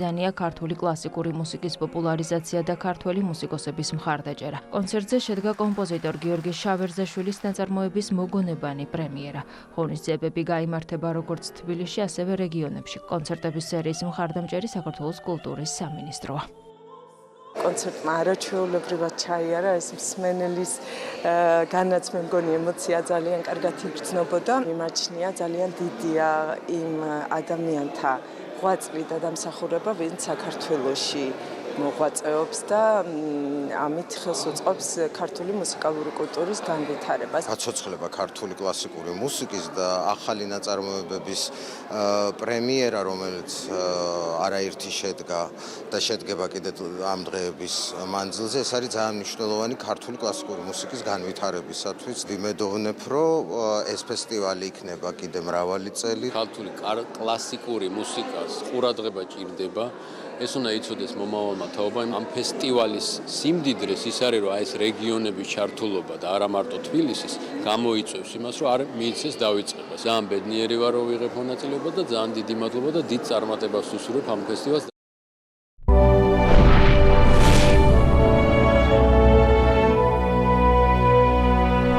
დანია ქართული კლასიკური მუსიკის პოპულარიზაცია და ქართველი მუსიკოსების მხარდაჭერა. კონცერტზე შედგა კომპოზიტორ გიორგი შავერზაშვილის ნაწარმოების მოგონებანი პრემიერა. ღონისძიებები გაიმართება როგორც თბილისში, ასევე რეგიონებში. კონცერტების სერიის მხარდამჭერი საქართველოს კულტურის სამინისტროა. კონცერტმა არაჩვეულებრივად ჩაიარა ეს მსმენელის განაც მე მგონი ემოცია ძალიან კარგად იგრძნობოდა. მიმაჩნია ძალიან დიდია იმ ადამიანთა ღვაწლი და დამსახურება, ვინც საქართველოში მოღვაწეობს და ამით ხელს უწყობს ქართული მუსიკალური კულტურის განვითარებას. გაცოცხლება ქართული კლასიკური მუსიკის და ახალი ნაწარმოებების პრემიერა, რომელიც არაერთი შედგა და შედგება კიდევ ამ დღეების მანძილზე, ეს არის ძალიან მნიშვნელოვანი ქართული კლასიკური მუსიკის განვითარებისათვის. ვიმედოვნებ, რომ ეს ფესტივალი იქნება კიდევ მრავალი წელი. ქართული კლასიკური მუსიკას ყურადღება ჭირდება. ეს უნდა იცოდეს მომავალმა თაობამ. ამ ფესტივალის სიმდიდრეს ის არის, რომ ეს რეგიონების ჩართულობა და არა მარტო თბილისის გამოიწვევს იმას, რომ არ მიიცეს დავიწყება. ძალიან ბედნიერი ვარ, რომ ვიღებ მონაწილეობა და ძალიან დიდი მადლობა და დიდ წარმატებას ვუსურვებ ამ ფესტივალს.